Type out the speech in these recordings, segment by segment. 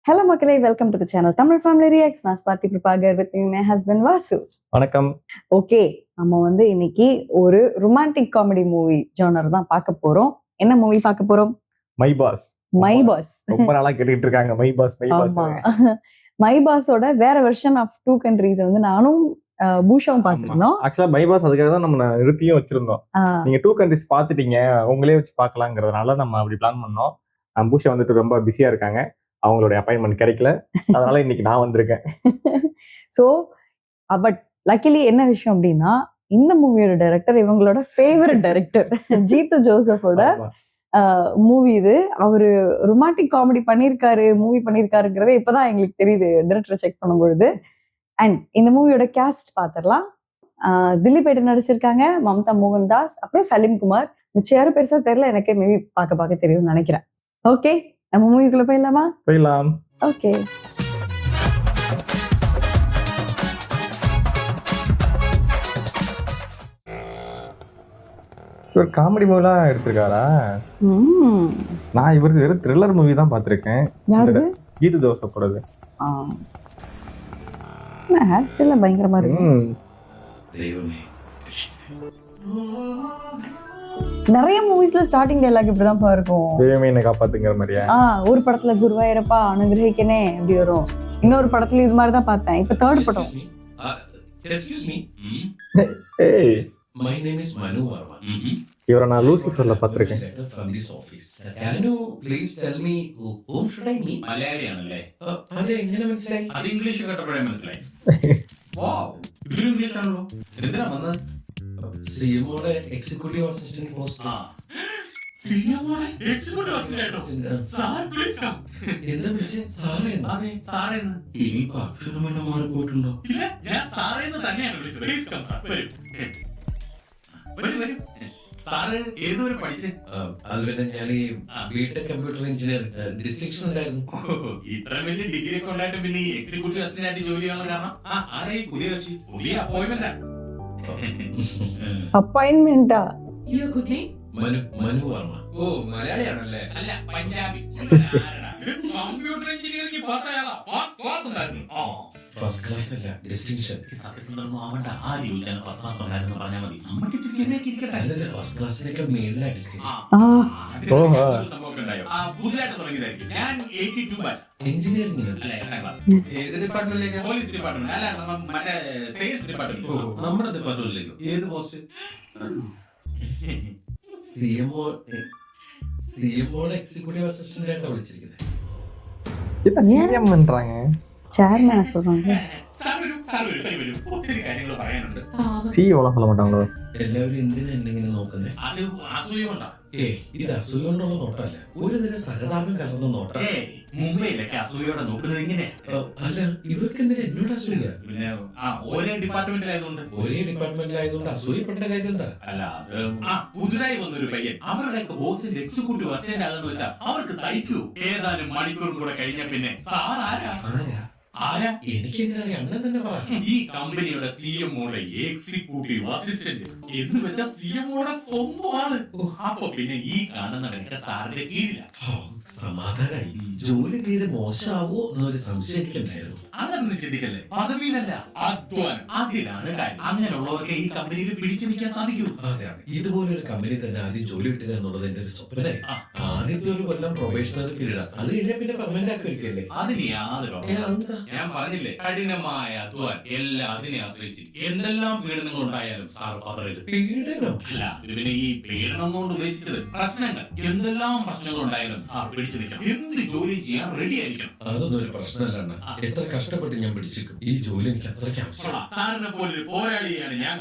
Hello மக்களே, welcome to the channel Tamil family reacts. நான் Swathi Prabhakar with my husband Vasu. வணக்கம். Okay, நம்ம இன்னைக்கு ஒரு ரொமான்டிக் காமெடி மூவி ஜானர் தான் பார்க்க போறோம். என்ன மூவி பார்க்க போறோம்? My boss. My boss. ரொம்ப நாளா கேட்டுட்டு இருக்காங்க my boss my boss. My பாஸோட வேற வெர்ஷன் ஆஃப் டூ கண்ட்ரீஸ் நானும் பூஷாவும் பார்த்திருந்தோம். ஆக்சுவலா மை பாஸ் அதுக்காக தான் நம்ம நிறுத்தியும் வச்சிருந்தோம். நீங்க டூ கண்ட்ரீஸ் பார்த்துட்டீங்க, உங்களே வச்சு பார்க்கலாங்கிறதுனால நம்ம அப்படி பிளான் பண்ணோம். பூஷா வந்துட்டு ரொம்ப பிஸியா இருக்காங்க, அவங்களுடைய அப்பாயின்மெண்ட் கிடைக்கல, அதனால இன்னைக்கு நான் வந்திருக்கேன். ஸோ பட் லக்கிலி என்ன விஷயம் அப்படின்னா, இந்த மூவியோட டைரக்டர் இவங்களோட ஃபேவரட் டைரக்டர் ஜீத்து ஜோசஃபோட மூவி இது. அவரு ரொமான்டிக் காமெடி மூவி பண்ணியிருக்காருங்கிறத இப்பதான் எங்களுக்கு தெரியுது டைரக்டரை செக் பண்ணும் பொழுது. அண்ட் இந்த மூவியோட கேஸ்ட் பார்த்துடலாம். திலீப் ஏட்டன் நடிச்சிருக்காங்க, மம்தா மோகன்தாஸ், அப்புறம் சலீம் குமார். மிச்சம் யாரும் பெருசா தெரியல, எனக்கு மேபி பார்க்க தெரியும்னு நினைக்கிறேன். ஓகே, நம்ம மூவிக்குள்ள போயிடலாமா? போயிடலாம். ஓகே. ஒரு காமெடி மூவிலாம் எடுத்திருக்காரா? நான் இவரது வெறும் த்ரில்லர் மூவி தான் பார்த்திருக்கேன். யாரு? ஜீத்து ஜோசஃபோடது. ஹேர் ஸ்டைல் பயங்கரமா இருக்கு. நிறைய மூவிஸ்ல ஸ்டார்டிங் டயலாக் இப்படிதான் இருக்கும். தெய்வமே என்னை காப்பாத்துங்கிற மாதிரியா? ஒரு படத்துல குருவாயிரப்பா அனுகிரகிக்கனே அப்படி வரும். இன்னொரு படத்துல இது மாதிரி தான் பார்த்தேன். இப்ப தேர்ட் படம். Excuse me. Hey. My name is Manu Varma. இவரை நான் லூசிஃபர்ல பார்த்திருக்கேன். From this office. Can you please tell me whom should I meet? മലയാളിയാണല്ലേ? അതെ, എങ്ങനെ മനസ്സിലായി? അത് ഇംഗ്ലീഷ് കേട്ടപ്പോഴേ മനസ്സിലായി. വാവ്, ഇതൊരു ഇംഗ്ലീഷ് ആണല്ലോ. എന്തിനാ വന്നത്? സിഎംഒയുടെ എക്സിക്യൂട്ടീവ് അസിസ്റ്റന്റ് പോസ്റ്റ്. സിഎംഒയുടെ executive assistant. Sir please come. എന്താ വിളിച്ചേ? സാറേന്ന്? അതെ, സാറേന്ന്. ഇനിയിപ്പോ അക്ഷരം വല്ല മാറിപ്പോയിട്ടുണ്ടോ? ഇല്ല, ഞാൻ സാറേന്ന് തന്നെയാണ് വിളിച്ചത്. Please come sir. വരൂ. സാറ് ഏതുവരെ പഠിച്ചേ? അത് പിന്നെ ഞാൻ ഈ ബിടെക് കമ്പ്യൂട്ടർ എഞ്ചിനീയർ ഡിസ്റ്റിങ്ഷൻ ഉണ്ടായിരുന്നു. ഇത്ര വലിയ ഡിഗ്രി ഒക്കെ ഉണ്ടായിട്ട് പിന്നെ ഈ എക്സിക്യൂട്ടീവ് അസിസ്റ്റന്റ് ആയിട്ട് ജോലി ചെയ്യാനുള്ള കാരണം? ആരാ ഈ പുതിയ കക്ഷി? പുതിയ അപ്പോയിന്റ്മെന്റാ. അപ്പോയിന്റ്മെന്റാ? മനു വർമ്മ. ഓ, മലയാളിയാണല്ലേ? അല്ല, പഞ്ചാബി. കമ്പ്യൂട്ടർ എഞ്ചിനീയറിംഗ് പാസ്സായാളാ. ഫസ്റ്റ് ക്ലാസ് ഉണ്ടായിരുന്നു. ഫസ്റ്റ് ക്ലാസ് അല്ല, ഡിസ്റ്റിങ്ഷൻ. സത്യസന്ധമൊന്നും ആവണ്ട. ആര് ചോദിച്ചാലും ഫസ്റ്റ് ക്ലാസ് ഉണ്ടായിരുന്നു പറഞ്ഞാൽ മതി. നമുക്ക് ഇരിക്കട്ടെ. ഫസ്റ്റ് ക്ലാസ്സിനൊക്കെ മേളിലായിട്ട് പുതുതായിട്ട് തുടങ്ങിയതായിരിക്കും. ഞാൻ 82 ബാച്ച്. എഞ്ചിനീയറിംഗ് അല്ല, 8ാം ക്ലാസ്. ഏത് ഡിപ്പാർട്ട്മെന്റിലേക്ക്? Police department. അല്ല, മറ്റേ സെയിൽസ് ഡിപ്പാർട്ട്മെന്റ്. നമ്മുടെ ഡിപ്പാർട്ട്മെന്റിലേക്കോ? ഏത് പോസ്റ്റ്? സിഎംഒ എക്സിക്യൂട്ടീവ് അസിസ്റ്റന്റ് ആയിട്ടാണ് വിളിച്ചിരിക്കുന്നത്. சேர்மேன சொல்றாங்க. சிஇஓ சொல்ல மாட்டாங்களோ? എല്ലാവരും എന്തിനാ എന്നെ നോക്കുന്നേ? അത് അസൂയ കൊണ്ടാ. ഇത് അസൂയ കൊണ്ടുള്ള നോട്ടല്ല, ഒരു നില സഹതാപം കലർന്ന നോട്ടം. മുംബൈയിലൊക്കെ അസൂയോടെ നോക്കുന്നത് ഇങ്ങനെ. അല്ല, ഇവർക്ക് എന്തിനാ എന്നോട് അസൂയ? പിന്നെ ഒരേ ഡിപ്പാർട്ട്മെന്റിലായതുകൊണ്ട് അസൂയപ്പെട്ട കാര്യം എന്താ? അല്ല, പുതുതായി വന്നൊരു പയ്യൻ അവരുടെ ബോസിന്റെ എക്സിക്യൂട്ടീവ് അസിസ്റ്റന്റ് ആകുന്ന വെച്ചാൽ അവർക്ക് സഹിക്കൂ. ഏതാനും മണിക്കൂറും കൂടെ കഴിഞ്ഞ പിന്നെ സാർ ആരാ? എനിക്കെങ്ങനെ അണ്ണൻ തന്നെ പറ. ഈ കമ്പനിയുടെ സിഎംഒയുടെ എക്സിക്യൂട്ടീവ് അസിസ്റ്റന്റ് എന്ന് വെച്ചാൽ സിഎംഒയുടെ സ്വന്തമാണ്. അപ്പൊ പിന്നെ ഈ കാണുന്നവരുടെ സാറിന്റെ കീഴില. സമാധാനായി. ജോലി തീരെ മോശമാവോ എന്നൊരു സംശയം എനിക്കുണ്ടായിരുന്നു. അങ്ങനൊന്നും ചിന്തിക്കല്ലേ. പദവിയിലല്ല, അധ്വാനം, അതിലാണ് കാര്യം. അങ്ങനെയുള്ളവർക്ക് ഈ കമ്പനിയിൽ പിടിച്ചു നിൽക്കാൻ സാധിക്കൂ. അതെ, ഇതുപോലൊരു കമ്പനി തന്നെ ആദ്യം ജോലി കിട്ടുക എന്നുള്ളത് എന്റെ ഒരു സ്വപ്നമായി. ആദ്യത്തെ ഒരു കൊല്ലം പ്രൊബേഷണറി പീരീഡ്, അത് കഴിഞ്ഞാൽ പിന്നെ പെർമനന്റ് ആക്കി വയ്ക്കല്ലേ. അതിന് യാതൊരു, ഞാൻ പറഞ്ഞില്ലേ, കഠിനമായ അധ്വാനം എല്ലാം അതിനെ ആശ്രയിച്ച് എന്തെല്ലാം പീഡനങ്ങൾ ഉണ്ടായാലും സാർ പതറരുത്. പീഡനം അല്ല, പിന്നെ ഈ പീഡനം കൊണ്ട് ഉദ്ദേശിച്ചത് പ്രശ്നങ്ങൾ. എന്തെല്ലാം പ്രശ്നങ്ങൾ ഉണ്ടായാലും സാർ പിടിച്ചു നിൽക്കണം. എന്ത് ജോലി ചെയ്യാൻ റെഡി ആയിരിക്കണം. അതൊന്നും ഒരു പ്രശ്നമല്ല. എത്ര കഷ്ടപ്പെട്ട് ഞാൻ പിടിച്ചേക്കും. ഈ ജോലി എനിക്ക് അത്രയ്ക്ക് ആവശ്യമാണ്. സാറിനെ പോലൊരു പോരാളിയാണ് ഞാൻ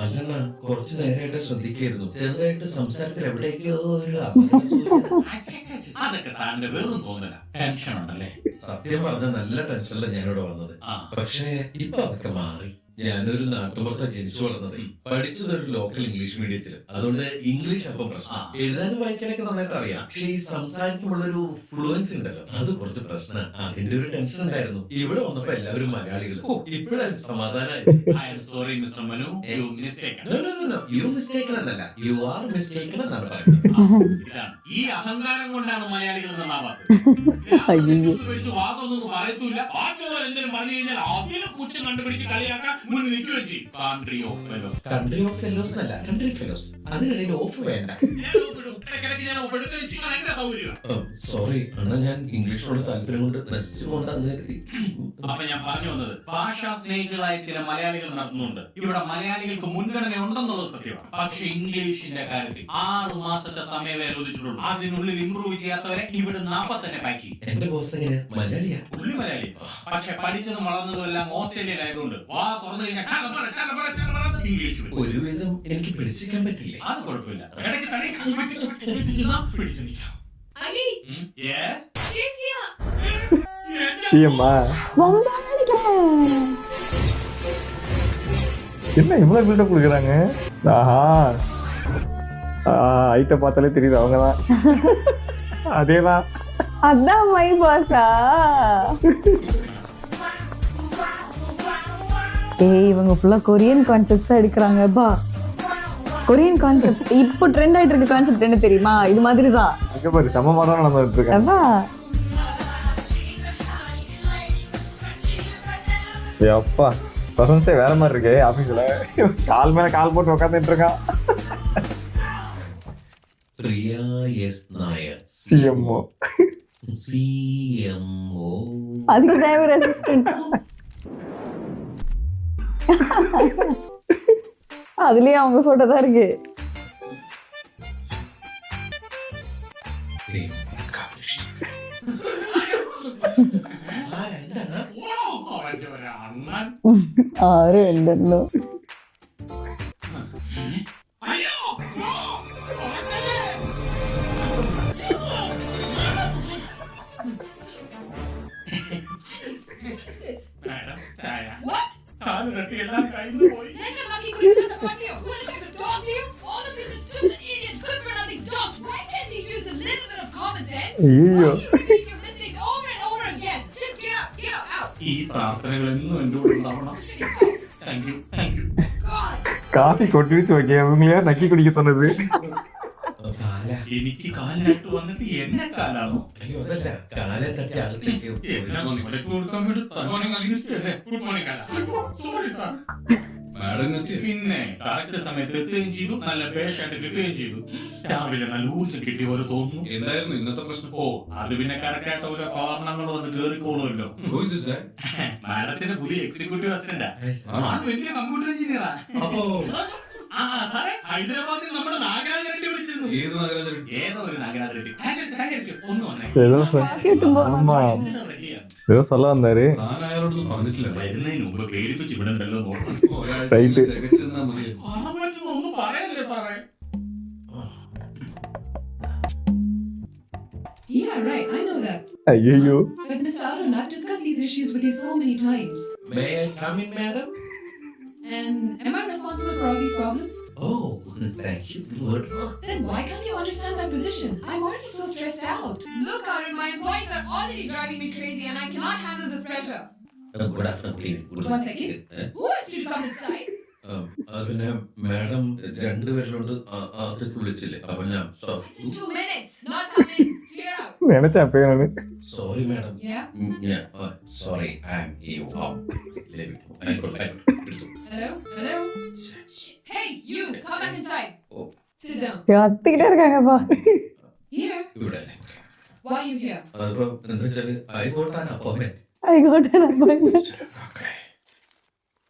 അല്ലണ്ണ, കുറച്ചു നേരമായിട്ട് ശ്രദ്ധിക്കായിരുന്നു. ചെറുതായിട്ട് സംസാരത്തിൽ എവിടേക്കോ ഒരു അതൊക്കെ സാറിന്റെ വെറും തോന്നല. ടെൻഷൻ ഉണ്ടല്ലേ? സത്യം പറഞ്ഞ നല്ല ടെൻഷനില്ല ഞാനിവിടെ വന്നത്. പക്ഷേ ഇപ്പൊ അതൊക്കെ മാറി. ഞാനൊരു നാട്ടുപുറത്താ ജനിച്ചു വളർന്നത്. പഠിച്ചത് ഒരു ലോക്കൽ ഇംഗ്ലീഷ് മീഡിയത്തിൽ. അതുകൊണ്ട് ഇംഗ്ലീഷ് അപ്പം പ്രശ്നം. എഴുതാനും വായിക്കാനൊക്കെ നന്നായിട്ട് അറിയാം. പക്ഷെ ഈ സംസാരിക്കുമ്പോഴൊരു ഫ്ലുവൻസി ഉണ്ടല്ലോ, അത് കുറച്ച് പ്രശ്നം. അതിന്റെ ഒരു ടെൻഷൻ ഉണ്ടായിരുന്നു. ഇവിടെ വന്നപ്പോ എല്ലാവരും മലയാളികൾ. ഇപ്പോഴാണ് സമാധാനമായി. Sorry mister Manu, you mistaken. You mistaken എന്നല്ല, യു ആർ മിസ്റ്റേക്കൺ എന്നാണ് പറയുന്നത്. ഈ അഹങ്കാരം കൊണ്ടാണ് മലയാളികൾ അയ്യോ. വാസൊന്നും പറയത്തൂല്ല. ബാക്കിയുള്ളവർ എന്തെങ്കിലും പറഞ്ഞു കഴിഞ്ഞാൽ അതിന് കുറ്റം കണ്ടുപിടിച്ച് കളിയാക്കാൻ മുന്നിൽ നിൽക്കുകയും ചെയ്യും. Country of fellows. Country of fellows എന്നല്ല, കൺട്രി ഫെലോസ്. അതിനിടയിൽ ഓഫ് വേണ്ട. സോറി അണ്ണാ, ഞാൻ ഇംഗ്ലീഷിനോട് താല്പര്യം കൊണ്ട് നശിച്ചു പോകണ്ടെന്ന് കരുതി. അപ്പൊ ഞാൻ പറഞ്ഞു വന്നത്, ഭാഷാ സ്നേഹികളായ ചില മലയാളികൾ നടത്തുന്നുണ്ട്. ഇവിടെ മലയാളികൾക്ക് മുൻഗണന ഉണ്ടെന്നുള്ളത് സത്യമാണ്. പക്ഷെ ഇംഗ്ലീഷിന്റെ കാര്യത്തിൽ 6 മാസത്തെ സമയം അനുവദിച്ചിട്ടുള്ളൂ. അതിനുള്ളിൽ ഇംപ്രൂവ് ചെയ്യാത്തവരെ ഇവിടെ 40 തന്നെ പാക്ക് ചെയ്യും. എന്റെ ബോസ് എങ്ങനെ മലയാളിയാ? പുള്ളി മലയാളി, പക്ഷെ പഠിച്ചതും വളർന്നതും എല്ലാം ഓസ്ട്രേലിയയിലായതുകൊണ്ട് വാ തുറന്നു കഴിഞ്ഞാൽ ഇംഗ്ലീഷ്. ഒരുവിധം എനിക്ക് പിടിച്ചിരിക്കാൻ പറ്റില്ലേ? അത് കുഴപ്പമില്ല. ഇടയ്ക്ക് പിടിച്ചു നിൽക്കാം. Ali, Yes? she's here. சிஎம்மா வந்தான்னு நினைக்கிறேன். என்ன இவ்வளவு பில்டப் கொடுக்குறாங்க? ஆஹா, ஐட்ட பார்த்தாலே தெரியுது அவங்கதான். அதேதான். அதான் மை பாஸா? ஏய், இவங்க ஃபுல்லா கொரியன் கான்செப்ட்ஸா எடுக்கிறாங்க பா. கொரியன் கான்செப்ட் இப்போ ட்ரெண்ட் ஆயிட்டு இருக்க கான்செப்ட் என்ன தெரியுமா? இது மாதிரி தான். இங்க பாரு, சமமாதான் நடந்துட்டு இருக்காங்க. அதான். அப்பா, பர்ஃபார்மன்ஸே வேற மாதிரி இருக்கே ஆபீஸ்ல. கால் மேல கால் போட்டு உட்காந்துட்டு இருக்கான். പ്രിയ എസ് നായർ, சிஎம்ஓ. CMO. அதுக்கு டிரைவர் அசிஸ்டன்ட். அதுலயே அவங்க போட்டோ தான் இருக்கு. അണ്ണൻ 6 ഉണ്ടല്ലോ. What? എല്ലാം കഴിഞ്ഞു പോയി. Let the lucky couldn't let the party of who would have to talk to you? All of you just stupid idiots, good for nothing dog. Why can't you use a little bit of common sense? ஐயோ. Why do you repeat your mistakes over and over again? Just get out. ഈ പ്രാർത്ഥനകളെന്നും എന്റെ കൂടെ ഉണ്ടാവണം. Thank you. God. Coffee கொட்டி வச்சு வைக்க இவங்களே நக்கி குடிக்க சொன்னது. കാല. എനിക്ക് കാലിനായിട്ട് വന്നിട്ട് എന്നെ കാലാണോ? അയ്യോ അതല്ല, കാലെ തട്ടി അകത്തേക്ക് എന്നെ വിലക്ക് കൊടുക്കാൻ വേണ്ടി മോർണിംഗ് അല്ലെങ്കിൽ ഇഷ്ടമല്ലേ? ഗുഡ് മോർണിംഗ് കാല. Sorry sir. പിന്നെ കറക്റ്റ് സമയത്ത് എത്തുകയും ചെയ്തു, നല്ല പേഷായിട്ട് കിട്ടുകയും ചെയ്തു. രാവിലെ നല്ല ഊർജ്ജം കിട്ടിയ പോലെ തോന്നുന്നു. എന്തായിരുന്നു ഇന്നത്തെ പ്രശ്നം? ഓ, അത് പിന്നെ കറക്റ്റായിട്ട് ഓരോ കാരണങ്ങൾ വന്ന് കേറിക്കോളുമല്ലോ. മാഡത്തിന്റെ പുതിയ എക്സിക്യൂട്ടീവ് അസിസ്റ്റന്റാ. അത് വലിയ കമ്പ്യൂട്ടർ എഞ്ചിനീയറാ. അപ്പോ ആ സാറേ, ഹൈദരാബാദിൽ നമ്മുടെ നാഗരാജ റെഡ്ഡി വിളിച്ചിരുന്നു. ഏത് നഗരം? ഏതോ ഒരു നാഗരാജ റെഡ്ഡി. ഒന്ന് വന്നേ. ஏதோ ஆமா, ஏதோ சொல்ல வந்தாரு. ഞാൻ അയാളോടൊന്നും പറഞ്ഞിട്ടില്ല. വരുന്നതിന് മുമ്പ് പേടിപ്പിച്ച് വിടണ്ടല്ലോ. ഒരാഴ്ച Right. തികച്ചെന്നാ മതി. പറയാൻ പറ്റുന്ന ഒന്നും പറയല്ലേ സാറേ. Yeah, right. I know that. ஐயோ. But Mr. Arun, I've discussed these issues with you so many times. may I come in, madam? And am I responsible for all these problems? Oh, thank you. Good. Then why can't you understand my position? I'm already so stressed out. Look, Arun, my employees are already driving me crazy and I cannot handle this pressure. Good afternoon. Good One second. Who asked you to come inside? അത് പിന്നെ madam രണ്ടുപേരിലോട്ട് അകത്തേക്ക് വിളിച്ചില്ലേ? അപ്പൊ ഞാൻ I said 2 minutes, not come in. Clear out. நினைச்சேன் பேரு. Sorry madam. Yeah? Sorry, I am you. Hello? Hey, you, come back inside. Oh. Sit down. கத்திக்கிட்டே இருக்காங்கப்பா. Here? ഇവിടെ Why are you here? അതിപ്പോ എന്താ വെച്ചാല് I got an appointment. I got an appointment.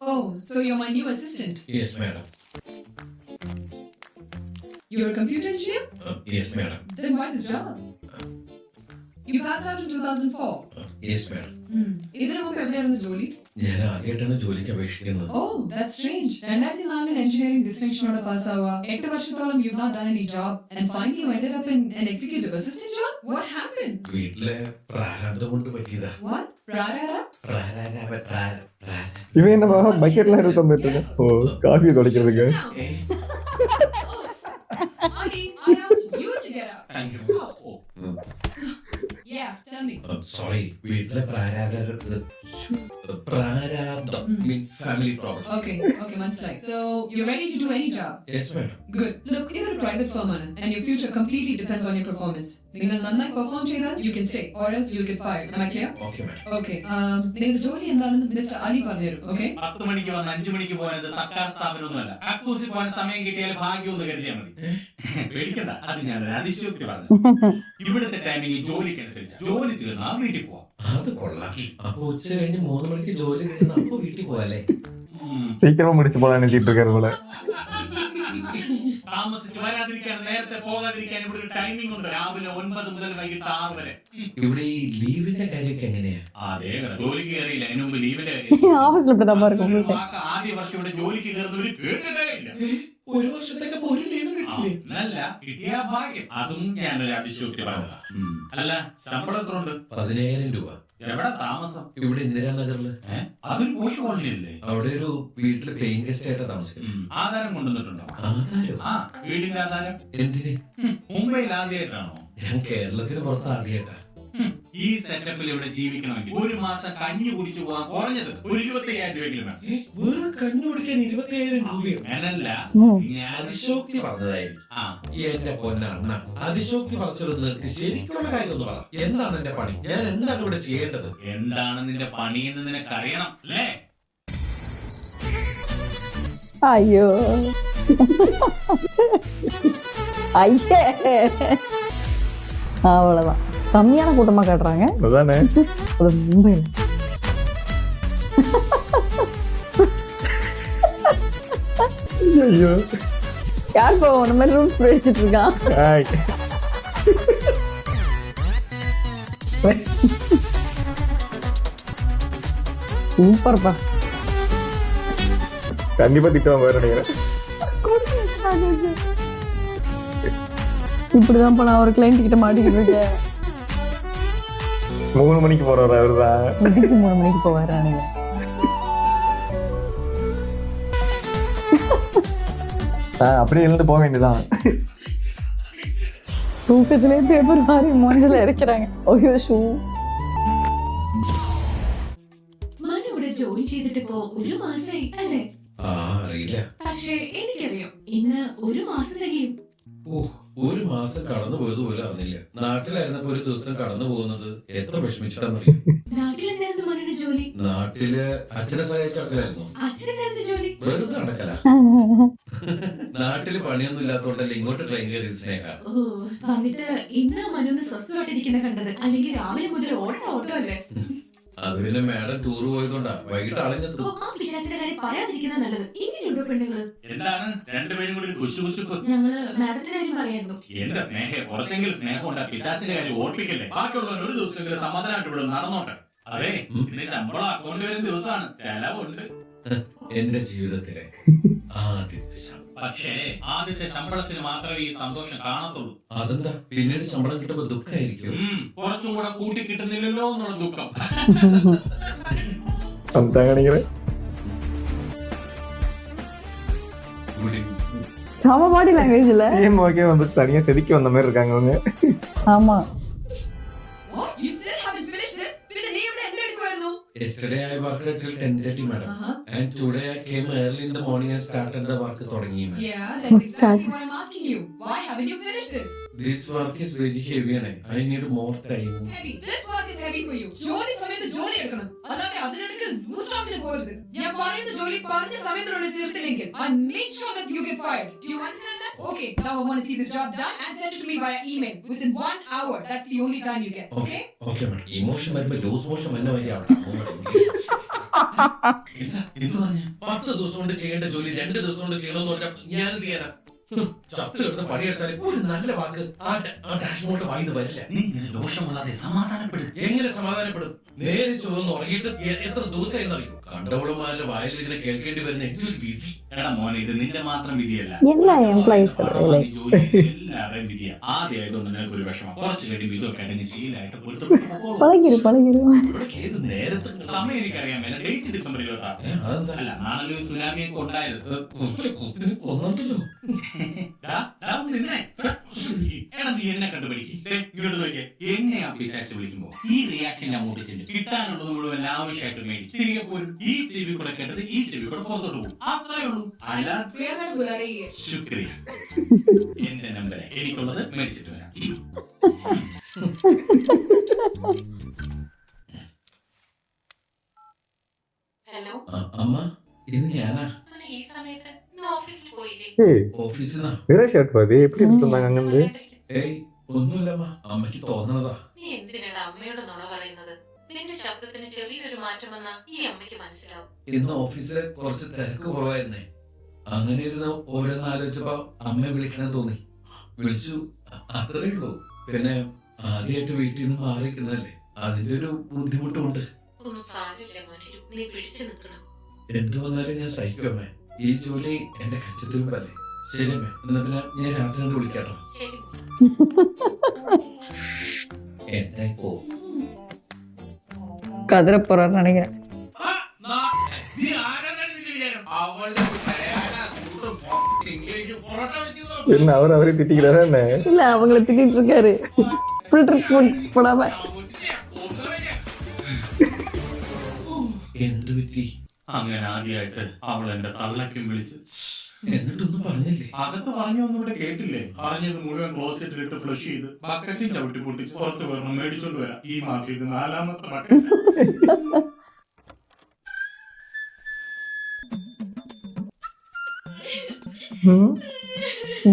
Oh, so you're my new assistant. Yes madam. You're a computer engineer? Yes madam. Then why this job? You passed out in 2004. Yes madam. ഇതിനു മുമ്പ് എവിടെയായിരുന്നു ജോലി? ഞാൻ ആദ്യമായിട്ടാണ് ജോലിക്ക് അപേക്ഷിക്കുന്നത്. Oh, that's strange. 2004 engineering ഡിസ്റ്റിങ്ഷനോടെ പാസ്സാവുക. 8 വർഷത്തോളം you've not done any job and finally you ended up in an executive assistant job? What happened? വീട്ടിലെ പ്രാരാബ്ദം കൊണ്ട് പറ്റിയതാ. What? പ്രാരാരാ? പ്രാരാബ്ദം. ഇവ என்ன பக்கெட்லாம் எடுத்து வந்துட்டு ஓ coffee துடைக்கிறதுக்கு Ali, I asked you to get up. Thank you. Oh. Yeah, tell me. Sorry വീട്ടിലെ പ്രാരാബ്ദം means family problem. Okay, മനസ്സിലായി. So, you're ready to do any job? Yes madam. Good. Look, you're a private firm, Anand, and your future completely depends on your performance. നിങ്ങൾ നന്നായി perform ചെയ്താൽ you can stay, or else you'll get fired. Am I clear? Okay madam. Okay. നിങ്ങളുടെ ജോലി എന്താണെന്ന് mister Ali പറഞ്ഞുതരും. Okay? 10 മണിക്ക് വന്ന് 5 മണിക്ക് പോകാനത് സർക്കാർ സ്ഥാപനമൊന്നുമല്ല. കക്കൂസിൽ പോകാൻ സമയം കിട്ടിയാൽ ഭാഗ്യം എന്ന് കരുതിയാൽ മതി. പേടിക്കണ്ട, അത് ഞാൻ അതിശയോക്തി പറഞ്ഞു. ഇവിടുത്തെ ടൈമിംഗ് ജോലിക്കനുസരിച്ച് ജോലി തീർന്നാ വീട്ടിൽ പോവാം. അത് കൊള്ളാം. അപ്പൊ ഉച്ച കഴിഞ്ഞ് 3 മണിക്ക് ജോലി തീർന്ന് അപ്പൊ വീട്ടിൽ പോവാല്ലേ? சீக்கிரமா முடிச்சு போலாம் நினைச்சிட்டு இருக்காரு போல. താമസിച്ച് വരാതിരിക്കാൻ, നേരത്തെ പോകാതിരിക്കാൻ ഇവിടെ ഒരു ടൈമിംഗ് ഉണ്ട്. രാവിലെ 9 മുതൽ വൈകിട്ട് 6 വരെ. ഇവിടെ ഈ ലീവിന്റെ കാര്യമൊക്കെ എങ്ങനെയാ? അതേ ജോലിക്ക് കയറിയില്ല, അതിന് മുമ്പ് ലീവിന്റെ ஆஃபீஸ்ல இப்படிதான் இருக்கும் உங்களுக்கு. ആദ്യ വർഷം ഇവിടെ ജോലിക്ക് കയറുന്നവര് കേട്ടിട്ടേ ഇല്ല. ഒരു വർഷത്തേക്ക് ഒരു ലീവ് കിട്ടില്ലേ? നല്ല കിട്ടിയ ഭാഗ്യം. അതും ഞാനൊരു അതിശോക്തി പറഞ്ഞതാ. അല്ല, ശമ്പളം എത്ര ഉണ്ട്? 10,000 രൂപ. എവിടെ താമസം? ഇവിടെ ഇന്ദിരാനഗറില്. അതൊരു പോഷ് കോളനി അല്ലേ? അവിടെ ഒരു വീട്ടില് പെയിന്റ് ഗസ്റ്റ് ആയിട്ടാ താമസിക്കുന്നത്. ആധാരം കൊണ്ടുവന്നിട്ടുണ്ടോ? ആധാരം? ആ, വീടിന്റെ ആധാരം. എന്തിന്? മുംബൈയിൽ ആദ്യമായിട്ടാണോ? ഞാൻ കേരളത്തിന് പുറത്ത് ആദ്യമായിട്ടാ. ഈ സെറ്റപ്പിൽ ഇവിടെ ജീവിക്കണമെങ്കിൽ ഒരു മാസം കഞ്ഞി കുടിച്ചു പോകാൻ കുറഞ്ഞത് ഒരു 25,000 രൂപയെങ്കിലും വേണം. വെറും കഞ്ഞി കുടിക്കാൻ 27,000 രൂപയോ? ഞാനല്ല, ഞാൻ അതിശോക്തി പറഞ്ഞതായിരിക്കും. ആ എന്റെ പൊന്നണ്ണ, അതിശോക്തി പറച്ചത് നിർത്തി ശരിക്കുള്ള കാര്യം ഒന്ന് പറ. എന്താണ് എന്റെ പണി? ഞാൻ എന്താണ് ഇവിടെ ചെയ്യേണ്ടത്? എന്താണ് നിന്റെ പണിയെന്ന് നിനക്കറിയണം അല്ലേ? ஐயோ ஐயே அவ்வளவுதான். கம்மியான கூட்டமா காட்டுறாங்க. அதானே அது மும்பைல. ஐயோ யார் போ இந்த மாதிரி ரூம்ஸ் பிடிச்சிட்டு இருக்கான். ஹாய் சூப்பர்ப்பா. கண்டிப்பா திட்டம் வேற நினைக்கிறேன். இப்படிதான் நான் ஒரு கிளைண்ட் கிட்ட மாட்டிக்கிட்டு இருக்கேன். 3 மணிக்கு போறவர் அவர்தான். முடிச்சு 3 மணிக்கு போவாரு. அப்படியே எழுந்து போக வேண்டியதான். തൂക്കത്തിലെ പേപ്പർ മാറി മോഞ്ചിൽ ഇറക്கிறாங்க. ഓയോ ഷൂ. മനു ഇവിടെ ജോലി ചെയ്തിട്ടിപ്പോ 1 മാസമായി അല്ലേ? അറിയില്ല. പക്ഷേ എനിക്കറിയാം ഇന്ന് 1 മാസം തികയും. ഒരു മാസം കടന്നു പോയത് പോലും അറിഞ്ഞില്ല. നാട്ടിലായിരുന്നപ്പോ ഒരു ദിവസം കടന്നു പോകുന്നത് എത്ര വിഷമിച്ചിട്ടാന്നറിയാം. നാട്ടിലെന്തായിരുന്നു മനുവിന്റെ ജോലി? നാട്ടില് അച്ഛനെ സഹായിച്ചടക്കലായിരുന്നു. അച്ഛനെന്തായിരുന്നു ജോലി? വെറുതെ നടക്കല. നാട്ടില് പണിയൊന്നും ഇല്ലാത്തോണ്ടല്ലേ ഇങ്ങോട്ട് ട്രെയിൻ കയറി സ്നേഹ. ഓ, വന്നിട്ട് ഇന്ന് മനുന്ന് സ്വസ്ഥമായിട്ടിരിക്കുന്ന കണ്ടത്. അല്ലെങ്കിൽ രാവിലെ മുതൽ ഓടണ ഓട്ടോ അല്ലേ? അത് പിന്നെ മാഡം ടൂർ പോയതുകൊണ്ടാ വൈകിട്ട് ഓ, ആളെങ്ങെത്തും. ആ പിശാചിന്റെ കാര്യം പറയാതിരിക്കുന്ന നല്ലത്. ഇങ്ങനെയുണ്ടോ പെണ്ണുങ്ങള്? എന്താണ് രണ്ടുപേരും കൂടി ഒരു കുശുകുശുപ്പ്? ഞങ്ങള് മാഡത്തിന്റെ കാര്യം പറയായിരുന്നു. എന്റെ സ്നേഹം, കുറച്ചെങ്കിലും സ്നേഹം ഉണ്ടാ. പിശാചിന്റെ കാര്യം ഓർപ്പിക്കല്ലേ. ബാക്കിയുള്ളവർ ഒരു ദിവസമെങ്കിലും സമാധാനമായിട്ട് ഇവിടെ നടന്നോട്ടെ. അതെ, ഇന്ന് ശമ്പളം അക്കൗണ്ട് വരുന്ന ദിവസമാണ്, ചെലവുണ്ട്. എന്റെ ജീവിതത്തിലെ ആദ്യത്തെ ശമ്പളം. പക്ഷേ ആദ്യത്തെ ശമ്പളത്തിന് മാത്രമേ ഈ സന്തോഷം കാണത്തുള്ളൂ. അതെന്താ? പിന്നീട് ശമ്പളം കിട്ടുമ്പോ ദുഃഖമായിരിക്കും. കുറച്ചും കൂടെ കൂട്ടി കിട്ടുന്നില്ലല്ലോ എന്നുള്ള ദുഃഖം. அந்த நினைக்கிறேன். நம்ம பாடி லாங்குவேஜ் இல்ல. ஏன் ஓகே வந்து தனியா செதுக்கி வந்த மாதிரி இருக்காங்க அவங்க. ஆமா. What? You still haven't finished this? പിന്നെ നീ ഇവിടെ എന്ത് എടുക്കുവായിരുന്നു? Yesterday I worked till 10:30, madam. And today I came early in the morning and started the work തുടങ്ങി, madam. Yeah, that's exactly what I'm asking you. Why haven't you finished this? This work is very heavy and I need more time. Heavy. This work is heavy for you. ജോലി സമയത്ത് ജോലി എടുക്കണം. അല്ലാതെ അതിനിടയ്ക്ക് loose ടോക്കിന് പോകരുത്. ഞാൻ പറയുന്ന ജോലി പറഞ്ഞ സമയത്തിനുള്ളിൽ തീർത്തില്ലെങ്കിൽ I make sure that you get fired. Do you understand that? Okay, now I want to see this job done and send it to me via email within 1 hour. That's the only time you get. Okay? Okay, madam. Emotion വരുമ്പോ loose motion തന്നെ വരി അവിടെ. എന്ത് പറഞ്ഞു? 10 ദിവസം കൊണ്ട് ചെയ്യേണ്ട ജോലി 2 ദിവസം കൊണ്ട് ചെയ്യണമെന്ന് പറഞ്ഞാൽ ഞാൻ എന്ത് ചെയ്യാനാ? ചത്ത് കിടന്ന് പണിയെടുത്താലും ഒരു നല്ല വാക്ക് ആ ഡാഷ്ബോർഡ് വായിന്ന് വരില്ല. നീ ഇങ്ങനെ ദോഷമുള്ളതെ സമാധാനപ്പെടും. എങ്ങനെ സമാധാനപ്പെടും? നേരെ ചുവന്ന് ഉറങ്ങിയിട്ട് എത്ര ദിവസം എന്നറിയോ? കണ്ടവളമാരുടെ വായിലിങ്ങനെ കേൾക്കേണ്ടി വരുന്ന ഏറ്റവും ഒരു വിധി. എടാ മോനെ, ഇത് നിന്റെ മാത്രം വിധിയല്ല, എല്ലാ എംപ്ലോയീസ് ഈ ജോലി എല്ലാവരുടെയും വിധിയാ. ആദ്യമായതുകൊണ്ട് നിനക്ക് ഒരു വിഷമം, കുറച്ച് കഴിയുമ്പോൾ ഇതൊക്കെ അടഞ്ഞ് ശീലമായിട്ട് ഇവിടെ ഏത് നേരത്തെ സമയം എനിക്കറിയാൻ മേല. Date December 26. അതെന്താ? അല്ല, നാണല്ലോ സുനാമിയൊക്കെ ഉണ്ടായത്. ഒന്നുണ്ടല്ലോ. എടാ നീ എന്നെ കണ്ടുപിടിക്കും. ഇങ്ങോട്ട് നോക്കിയേ, എന്നെയാ പിശാച് വിളിക്കുമ്പോ ഈ റിയാക്ഷൻ അങ്ങോട്ട് ചെല്ലും. കിട്ടാനുള്ളത് മുഴുവൻ ആവശ്യമായിട്ട് മേടിക്കും. തിരികെ പോരും. ഈ ചെവി കൂടെ കേട്ടത് ഈ ചെവി കൂടെ പുറത്തോട്ട് പോകും. അത്രേ ഉള്ളൂ. അല്ല, ശുക്രിയ. എന്റെ നമ്പര് എനിക്കുള്ളത് മേടിച്ചിട്ട് വരാം. ഹലോ അമ്മ, ഇത് ഞാനാ. ഈ സമയത്ത് ഇന്ന് ഓഫീസിൽ പോയില്ലേ? ഓഫീസിനാ. വീരേഷേട്ടോ അത് എപ്പിടി എടുത്തുണ്ടാங்க അங்கே ഏയ് ഒന്നുമില്ലമ്മ, അമ്മയ്ക്ക് തോന്നണതാ. നീ എന്തിനാണ് അമ്മയോട് നുണ പറയുന്നത്? നിന്റെ ശബ്ദത്തിന് ചെറിയൊരു മാറ്റം വന്നാ ഈ അമ്മയ്ക്ക് മനസ്സിലാവും. ഇന്ന് ഓഫീസിലെ കുറച്ച് തിരക്ക് കുറവായിരുന്നേ. അങ്ങനെ ഇരുന്ന് ഓരോന്ന് ആലോചിച്ചപ്പോ അമ്മയെ വിളിക്കണം തോന്നി. വിളിച്ചു, അത്രേ ഉള്ളൂ. പിന്നെ ആദ്യമായിട്ട് വീട്ടിൽ നിന്ന് മാറിയിരിക്കുന്നതല്ലേ, അതിന്റെ ഒരു ബുദ്ധിമുട്ടുമുണ്ട്. ഒന്നും സാരമില്ല മോനെ, നീ പിടിച്ചു നിൽക്കണം. എന്ത് വന്നാലും ഞാൻ സഹിക്കും അമ്മേ. ഈ ജോലി എന്റെ കച്ചത്തിലുമ്പല്ലേ. ശരി അമ്മേ, എന്നാ പിന്നെ ഞാൻ രാത്രി കൊണ്ട് വിളിക്കാട്ടോ. ശരി മോനെ. എന്തായി പോ. கதிரப்போறான்னு நினைக்கிறேன். നീ ആരാണ് ഇതിന്റെ വിചാരം? അവളുടെ ഇംഗ്ലീഷ് പൊറോട്ട വെച്ച് என்ன அவரை திட்டிக்கிறாரா என்ன? இல்ல அவங்கள திட்டிட்டு இருக்காரு ஃபில்டர் போடாம. എന്ത് പറ്റി? അങ്ങനെ ആദ്യമായിട്ട് അവൾ എന്റെ തള്ളക്കും വിളിച്ച്. എന്നിട്ടൊന്നും പറഞ്ഞില്ലേ? അകത്ത് പറഞ്ഞൊന്നും ഇവിടെ കേട്ടില്ലേ? പറഞ്ഞത് മുഴുവൻ ക്ലോസറ്റിലിട്ട് ഫ്ലഷ് ചെയ്ത് ബക്കറ്റിൽ ചവിട്ടി പൊട്ടിച്ച് പുറത്ത് വരണം, മേടിച്ചോണ്ട് വരാം. ഈ മാസം ഇത് 4ാമത്തെ ബക്കറ്റ്.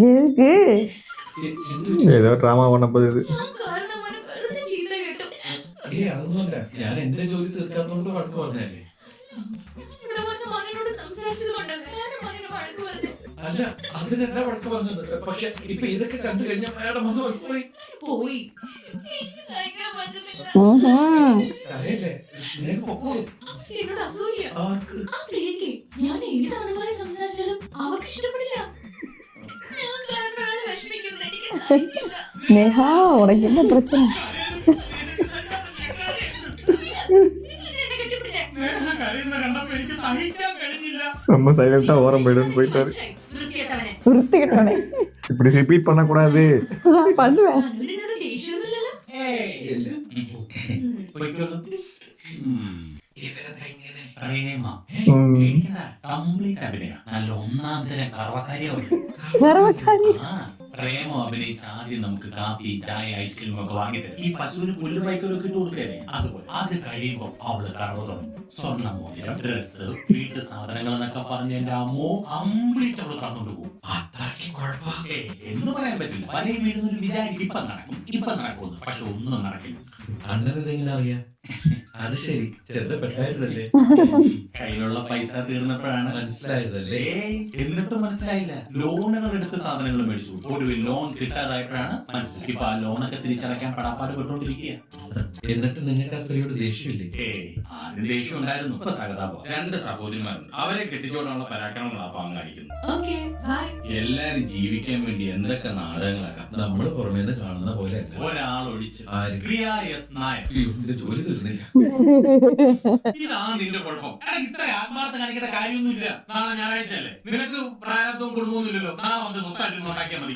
எதுக்கு ஏதோ டிராமா பண்ண போகுது. കാരണം അവന് വെറുതെ ചീത്ത കേട്ടു. അതൊന്നുമല്ല, ഞാൻ എന്റെ ജോലി തീർക്കാത്തോണ്ട് വഴക്ക് പറഞ്ഞല്ലേ. ഇവിടെ വന്ന് മകനോട് സംസാരിച്ചത് കൊണ്ടല്ലേ ഞാൻ മകന് വഴക്ക് പറഞ്ഞു. അല്ല, അതിനല്ല വഴക്ക് പറഞ്ഞത്. പക്ഷെ ഇപ്പൊ ഇതൊക്കെ കണ്ടു കഴിഞ്ഞാൽ മാഡം അത് വഴക്ക് പറയും. പോയി എനിക്ക് സഹിക്കാൻ പറ്റുന്നില്ല. അറിയല്ലേ, സ്നേഹം പൊക്കോളും. എന്നോട് അസൂയ. ആർക്ക്? ആ പ്രിയക്ക് ഞാൻ ഏത് ആണുങ്ങളെ സംസാരിച്ചാലും അവർക്ക് ഇഷ്ടപ്പെടില്ല. ഞാൻ കാരണമാണ് വിഷമിക്കുന്നത്, എനിക്ക് സഹിക്കില്ല. நேஹா உனக்கு என்ன பிரச்சனை? എന്നെ കെട്ടിപ്പിടിച്ചേ. സ്നേഹം കരയുന്ന കണ്ടപ്പോ എനിക്ക് സഹിക്കാൻ കഴിഞ്ഞില്ല. நம்ம சைலண்டா ஓரம் போயிட்டாரு. വൃത്തികെട്ടവനെ. விருத்திக்கிட்டவனே இப்படி ரிப்பீட் பண்ணக்கூடாது. பண்ணுவேன். അനുവിനോട് ദേഷ്യമൊന്നുമില്ലല്ലോ. ഇല്ല. പോയിക്കോളൂ. ഇവരെന്താ ഇങ്ങനെ? പ്രേമ ம். കംപ്ലീറ്റ് അഭിനയ. നല്ല ഒന്നാം തരം കറവക്കാരിയാണ്. வரவக்காரி. പ്രേമം അഭിനയിച്ച് ആദ്യം നമുക്ക് കാപ്പി, ചായ, ഐസ്ക്രീം ഒക്കെ വാങ്ങിത്തരും. ഈ പശുവിന് പുല്ല് പൈക്കൊക്കെ ഇട്ട് കൊടുക്കല്ലേ, അതുപോലെ. അത് കഴിയുമ്പോ അവള് കറവ തുടങ്ങും. സ്വർണ്ണ മോതിരം, ഡ്രസ്, വീട്ടു സാധനങ്ങൾ എന്നൊക്കെ പറഞ്ഞ് എന്റെ അമ്മോ കംപ്ലീറ്റ് അവള് കറന്നുകൊണ്ട് പോകും. അത്രയ്ക്ക് കുഴപ്പാ? എന്ന് പറയാൻ പറ്റില്ല. പല വീടുന്നൊരു വിചാരിക്കും ഇപ്പൊ നടക്കും, പക്ഷെ ഒന്നും നടക്കില്ല. അണ്ണൻ ഇതെങ്ങനെ അറിയാം? അത് ശരി, ചെറുത പെട്ടായിരുന്നല്ലേ. കയ്യിലുള്ള പൈസ തീർന്നപ്പോഴാണ് മനസ്സിലായതല്ലേ? എന്നിട്ടും മനസ്സിലായില്ല. ലോണുകൾ എടുത്ത് സാധനങ്ങൾ മേടിച്ചു. ഒടുവിൽ ലോൺ കിട്ടാതായപ്പോഴാണ് മനസ്സിലായി. ഇപ്പൊ ആ ലോണൊക്കെ തിരിച്ചടയ്ക്കാൻ പടാപ്പാട് പെട്ടോണ്ടിരിക്കുക. എന്നിട്ട് നിങ്ങൾക്ക് ആ സ്ത്രീയോട് ദേഷ്യമില്ലേ? ആദ്യം ദേഷ്യം ഉണ്ടായിരുന്നു, ഇപ്പൊ സഹതാപം. 2 സഹോദരിമാരുണ്ട്. അവരെ കെട്ടിച്ചോടാനുള്ള പരാക്രമങ്ങളാ അപ്പൊ അങ്ങ് അടിക്കുന്നു. Okay bye. എല്ലാരും ജീവിക്കാൻ വേണ്ടി എന്തൊക്കെ നാടകങ്ങളാക്കാം. നമ്മള് പുറമേന്ന് കാണുന്ന പോലെ അല്ല. ഒരാളൊഴിച്ച് ആര്? പ്രിയ എസ് നായർ. ഇതിന്റെ ജോലി തീർന്നില്ല. ഇതാ നിന്റെ കുഴപ്പം. ഇത്ര ആത്മാർത്ഥ കാണിക്കേണ്ട കാര്യമൊന്നുമില്ല. നാളെ ഞായറാഴ്ച അല്ലേ, നിനക്ക് പ്രാരബ്ധവും കുടുംബമൊന്നുമില്ലല്ലോ. നാളെ വന്ന് സ്വസ്ഥമായിട്ട് ഉണ്ടാക്കിയാൽ മതി.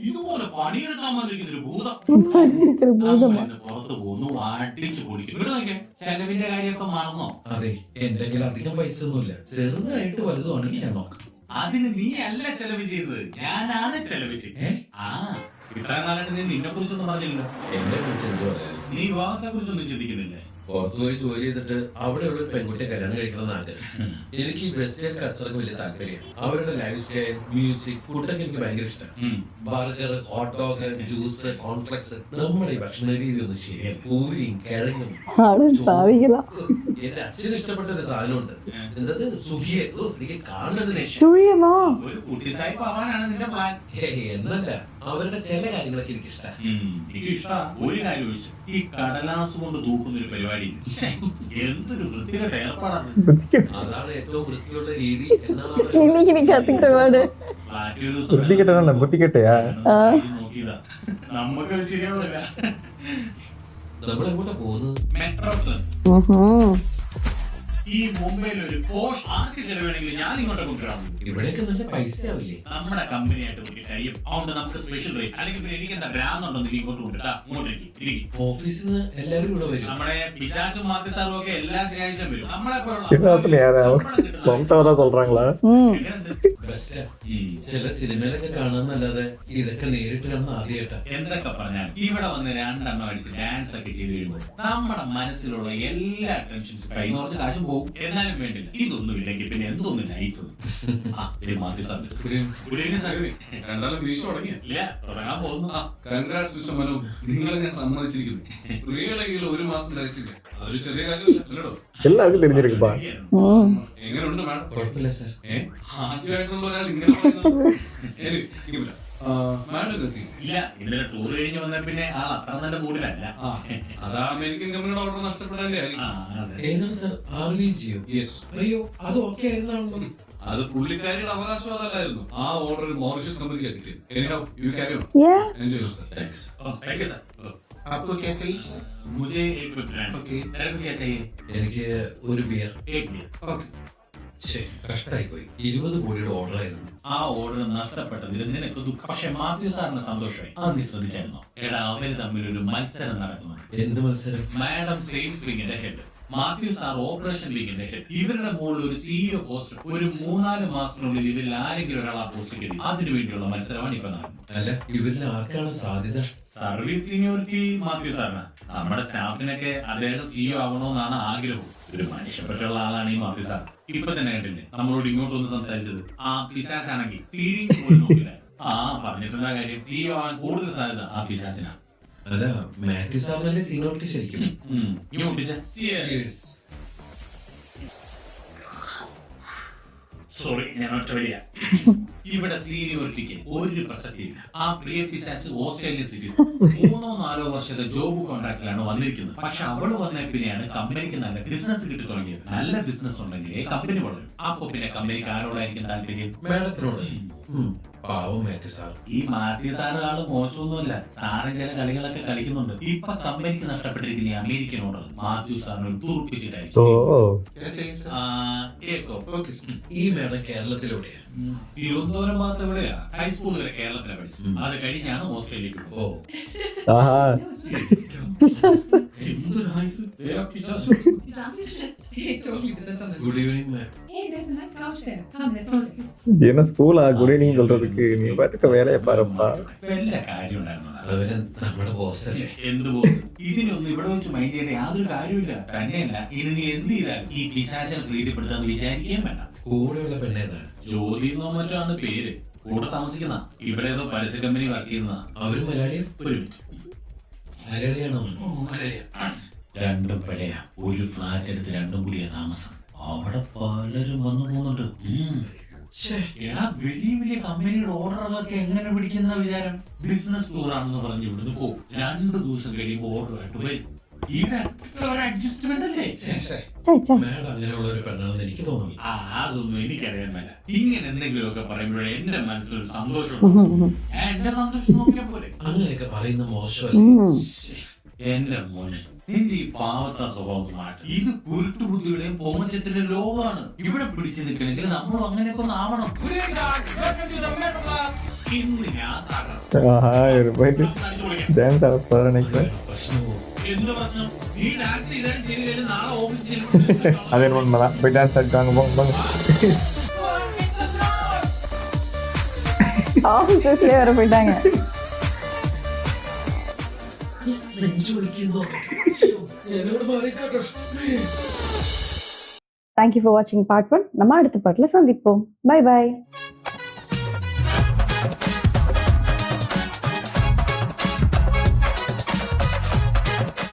ഇതുപോലെ പണിയെടുക്കാൻ വന്നിരിക്കുന്നൊരു ഭൂതം. പുറത്തു പോകുന്നു, അടിച്ചു പൊടിക്കും. ഇവിടെ നോക്കിയാ ചെലവിന്റെ കാര്യമൊക്കെ മറന്നോ? അതെ, എന്റെ കയ്യിൽ അധികം പൈസ ഒന്നുമില്ല. ചെറുതായിട്ട് വലുതുമാണെങ്കിൽ ഞാൻ നോക്കാം. അതിന് നീ അല്ല ചെലവ് ചെയ്തത്, ഞാനാണ് ചെലവ് ചെയ്തത്. ഇത്ര നാളായിട്ട് നീ നിന്നെ കുറിച്ചൊന്നും പറഞ്ഞില്ലല്ലോ. എന്നെ കുറിച്ച് എന്ത് പറയാൻ? നീ വിവാഹത്തെ കുറിച്ചൊന്നും ചിന്തിക്കുന്നില്ലേ? പുറത്തുപോയി ജോലി ചെയ്തിട്ട് അവിടെയുള്ള ഒരു പെൺകുട്ടിയെ കല്യാണം കഴിക്കണമെന്ന് ആഗ്രഹം. എനിക്ക് ഈ വെസ്റ്റേൺ കൾച്ചറൊക്കെ വലിയ താല്പര്യം. അവരുടെ ലൈഫ് സ്റ്റൈൽ, മ്യൂസിക്, ഫുഡൊക്കെ എനിക്ക് ഭയങ്കര ഇഷ്ടം. Burger, hot dog, juice, cornflakes, നമ്മുടെ ഈ ഭക്ഷണ രീതി ഒന്നും ശരിയല്ല. പൂരിയും കിഴങ്ങും. എന്റെ അച്ഛന് ഇഷ്ടപ്പെട്ട ഒരു സാധനമുണ്ട്, എന്തത് സുഖിയെ. എനിക്ക് കാണുന്നതിന് ഒരു കുട്ടി സാഹിബ് ആവാനാണ് നിന്റെ പ്ലാൻ? എന്നല്ല, അവരുടെ ചില കാര്യങ്ങളൊക്കെ എനിക്ക് ഇഷ്ടം. എനിക്കിഷ്ടാ. ഒരു കാര്യം ഒഴിച്ച് ഈ കടലാസ് കൊണ്ട് തൂക്കുന്ന ഒരു പരിപാടി എന്തൊരു വൃത്തികെട്ട ഏർപ്പാടാണ്. അതാണ് ഏറ്റവും വൃത്തിയുള്ള രീതി എന്നാണ് വൃത്തികെട്ടല്ല, ബുദ്ധികെട്ടയാ. നോക്കിയതാ, നമുക്കത് ശരിയാവില്ല. നമ്മളെങ്ങോട്ടാ പോകുന്നത്? Metro plus. ഈ മുംബൈയിൽ ഒരു പോസ്റ്റ് ആർട്ടിക്കൽ വേണമെങ്കിൽ ഞാൻ ഇങ്ങോട്ട് കൊണ്ടുവരാം. ഇവിടെയൊക്കെ നല്ല പൈസ ആവില്ലേ? നമ്മുടെ കമ്പനിയായിട്ട് ഒരു കഴിയും. അതുകൊണ്ട് നമുക്ക് സ്പെഷ്യൽ റേറ്റ്. അല്ലെങ്കിൽ പിന്നെ എനിക്ക് എന്താ ഭ്രാന്തുണ്ടോ നീ ഇങ്ങോട്ട് കൊണ്ടുവരാ. ഇങ്ങോട്ടേക്ക് ഓഫീസിൽ നിന്ന് എല്ലാവരും ഇവിടെ വരും. നമ്മുടെ പിശാസും മാത്യു സാറും ഒക്കെ എല്ലാ ശനിയാഴ്ച വരും. നമ്മളെ ചില സിനിമയിലൊക്കെ കാണാന്നല്ലാതെ ഇതൊക്കെ നേരിട്ട് കാണുന്ന ആദ്യമായിട്ടാ. എന്തൊക്കെ പറഞ്ഞാൽ ഇവിടെ വന്ന് രണ്ടെണ്ണം അടിച്ച് ഡാൻസ് ഒക്കെ ചെയ്ത് കഴിയുമ്പോൾ നമ്മുടെ മനസ്സിലുള്ള എല്ലാ ടെൻഷൻസും കഴിഞ്ഞ കുറച്ച് കാശും പോകും. എന്നാലും വേണ്ടില്ല, ഇതൊന്നും ഇല്ലെങ്കിൽ പിന്നെ എന്തോന്നും ലൈഫ്. മാത്യു സാർ രണ്ടാളും വീഴ്ച തുടങ്ങിയ ഇല്ല, തുടങ്ങാൻ പോകുന്നു. കൺഗ്രാറ്റ്സ് മിസ്റ്റർ മനു, നിങ്ങളെ ഞാൻ സമ്മതിച്ചിരിക്കുന്നു. പ്രിയയുടെ കീഴിൽ 1 മാസം ധരിച്ചില്ല, അതൊരു ചെറിയ കാര്യമല്ലോ. എല്ലാവർക്കും തിരിഞ്ഞിരിക്കും. എങ്ങനെയുണ്ട് മാഡം? കുഴപ്പമില്ല സാർ. ആദ്യമായിട്ടുള്ള ഒരാൾ ഇങ്ങനെ മാഡം എത്തി? ഇല്ല, ഇന്നലെ ടൂർ കഴിഞ്ഞ് വന്ന പിന്നെ ആൾ അത്ര നല്ല മൂഡിലല്ല. അതാ അമേരിക്കൻ കമ്പനിയുടെ ഓർഡർ നഷ്ടപ്പെടാൻ്റെ ആയിരിക്കും. ഏതാണ് സാർ? RVGO? യെസ്. അയ്യോ, അത് ഓക്കെ ആയിരുന്നാണല്ലോ. അത് പുള്ളിക്കാരിയുടെ അവകാശം അതല്ലായിരുന്നു. ആ ഓർഡർ മോറിഷ്യസ് കമ്പനിക്ക് കിട്ടിയത്. Anyhow, you carry on. Enjoy yourself. Thanks. Thank you, sir. आपको क्या चाहिए सर? मुझे एक ब्रांड। Okay. तेरे को क्या चाहिए? എനിക്ക് ഒരു ബിയർ. एक मिनट। Okay. കഷ്ടായി പോയി. 20 കോടിയുടെ ഓർഡർ ആയിരുന്നു. ആ ഓർഡർ നഷ്ടപ്പെട്ടതിൽ നിനക്ക് ദുഃഖം. പക്ഷെ മാത്യു സാറിന് സന്തോഷമായി. അത് നീ ശ്രദ്ധിച്ചായിരുന്നോ? എടാ, അവര് തമ്മിൽ ഒരു മത്സരം നടക്കുന്നുണ്ട്. എന്ത് മത്സരം? മാഡം സെയിൽസ് വിങ്ങിന്റെ ഹെഡ്, മാത്യു സാർ ഓപ്പറേഷൻ വിങ്ങിന്റെ ഹെഡ്. ഇവരുടെ മുകളിൽ ഒരു CEO പോസ്റ്റ്. ഒരു 3-4 മാസത്തിനുള്ളിൽ ഇവരിൽ ആരെങ്കിലും ഒരാൾ ആ പോസ്റ്റ് കയറി. അതിനു വേണ്ടിയുള്ള മത്സരമാണ് ഇപ്പൊ നടക്കുന്നത്. അല്ല, ഇവരിൽ ആർക്കാണ് സാധ്യത? സർവീസ് സീനിയോറിറ്റി മാത്യു സാറിന്. നമ്മുടെ സ്റ്റാഫിനൊക്കെ അദ്ദേഹം CEO ആവണമെന്നാണ് ആഗ്രഹം. ഒരു മനുഷ്യപ്പെട്ടുള്ള ആളാണ് ഈ മാത്യു സാർ. ഇപ്പൊ തന്നെ കണ്ടില്ലേ നമ്മളോട് ഇങ്ങോട്ടൊന്ന് സംസാരിച്ചത്? ആ പിശാസാണെങ്കിൽ തിരിഞ്ഞു പോയി നോക്കില്ല. പറഞ്ഞിട്ടുള്ള കാര്യം, CEO ആവാൻ കൂടുതൽ സാധ്യത ആ പിശാസിനാണ്. അല്ല, മാത്യു സാറിനല്ലേ സീനിയോറിറ്റി ശരിക്കും? സോറി, ഞാൻ ഒറ്റ വലിയ. ഇവിടെ സീനിയോറിറ്റിക്ക് ഒരു പ്രസക്തിയില്ല. ആ പ്രിയ പിശാസ് ഓസ്ട്രേലിയൻ സിറ്റിസൺ 3-4 വർഷത്തെ ജോബ് കോൺട്രാക്റ്റിലാണ് വന്നിരിക്കുന്നത്. പക്ഷെ അവള് വന്ന പിന്നെയാണ് കമ്പനിക്ക് നല്ല ബിസിനസ് കിട്ടി തുടങ്ങിയത്. നല്ല ബിസിനസ് ഉണ്ടെങ്കിൽ കമ്പനി വളരും. അപ്പൊ പിന്നെ കമ്പനിക്ക് ആരോടായിരിക്കും താല്പര്യം? മാഡത്തിനോട്. പാവം മാത്യു സാർ. ഈ മാത്യു സാറ് ആള് മോശമൊന്നുമല്ല. സാറും ചില കളികളൊക്കെ കളിക്കുന്നുണ്ട്. ഇപ്പൊ കമ്പനിക്ക് നഷ്ടപ്പെട്ടിരിക്കുന്ന ഈ അമേരിക്കൻ ഓർഡർ മാത്യു സാറിന് തുറപ്പിച്ചിട്ടായിരിക്കും. क्या चाहिए सर? Okay sir. ഈ മേഡം കേരളത്തിലെവിടെയാ? തിരുവനന്തപുരം ഭാഗത്ത് എവിടെയാ? ഹൈസ്കൂൾ വരെ കേരളത്തിലാണ് പഠിച്ചത്. അത് കഴിഞ്ഞാണ് ഓസ്ട്രേലിയക്ക് ഓ, എന്തൊരു ഹൈസ്. Translation. It totally depends on the good evening ma'am. Hey, there's a nice couch there. Come, let's sit. என்ன ஸ்கூலா குட் ஈவினிங் சொல்றதுக்கு நீ பாட்டுக்கு வேலையை பாருப்பா. വല്ല കാര്യം ഉണ്ടായിരുന്നോ? അവന് നമ്മുടെ ബോസ് അല്ലേ? എന്ത് പോകും? ഇതിനൊന്നും ഇവിടെ വെച്ച് മൈൻഡ് ചെയ്യേണ്ട യാതൊരു കാര്യമില്ല. തന്നെയല്ല, ഇനി നീ എന്ത് ചെയ്താൽ ഈ പിശാചിനെ പ്രീതിപ്പെടുത്താന്ന് വിചാരിക്കുകയും വേണ്ട. കൂടെയുള്ള പെണ്ണേതാ? ജ്യോതി എന്നോ മറ്റാണ് പേര്. കൂടെ താമസിക്കുന്ന ഇവിടെ ഏതോ പരസ്യ കമ്പനി വർക്ക് ചെയ്യുന്ന. അവര് മലയാളിയും? ഒരു മിനിറ്റ്. മലയാളിയാണോ? രണ്ടും പഴയ ഒരു ഫ്ലാറ്റ് എടുത്ത് രണ്ടും കൂടിയ താമസം. അവിടെ പലരും വന്നു പോകുന്നുണ്ട്. എടാ, വലിയ വലിയ കമ്പനിയുടെ ഓർഡറുകളൊക്കെ എങ്ങനെ പിടിക്കുന്ന വിചാരം? ബിസിനസ് ടൂർ ആണെന്ന് പറഞ്ഞ് ഇവിടുന്ന് പോകും. 2 ദിവസം കഴിയുമ്പോൾ ഓർഡറായിട്ട് വരും. ഇതൊക്കെ ഒരു അഡ്ജസ്റ്റ്മെന്റ് അല്ലേ? മാഡം അങ്ങനെയുള്ള ഒരു പെണ്ണാണെന്ന് എനിക്ക് തോന്നുന്നു. അതൊന്നും എനിക്കറിയാൻ മേല. ഇങ്ങനെ എന്തെങ്കിലുമൊക്കെ പറയുമ്പോഴേ എന്റെ മനസ്സിലൊരു സന്തോഷമുണ്ട്. എന്റെ സന്തോഷം നോക്കിയാ പോലെ. അങ്ങനെയൊക്കെ പറയുന്ന മോശമല്ലേ? എന്റെ മോനെ, നിന്റെ ഈ പാവത്ത സ്വഭാവം മാറ്റി. ഇത് കുരുട്ടുബുദ്ധിയുടെയും പൊങ്ങച്ചത്തിന്റെയും ലോകമാണ്. ഇവിടെ പിടിച്ചു നിൽക്കണമെങ്കിൽ നമ്മളും അങ്ങനെയൊക്കെ ഒന്ന് ആവണം. ഇന്ന് ഞാൻ போயிட்டு டான்ஸ் ஆட போற நினைக்கிறேன். എന്ത് പ്രശ്നം? നീ ഡാൻസ് ചെയ്താലും ചെയ്തില്ലെങ്കിലും നാളെ ഓഫീസിൽ அதே உண்மைதான். போய் டான்ஸ் ஆடிட்டாங்க போங்க. ஆபீசஸ்லயே வர போயிட்டாங்க. നെഞ്ചു വിളിക്കുന്നു. ഞാനവിടെ മാറിക്കാട്ടോ. தேங்க்யூ ஃபார் வாட்சிங் பார்ட் 1. நம்ம அடுத்த பாட்டில் சந்திப்போம். Bye bye.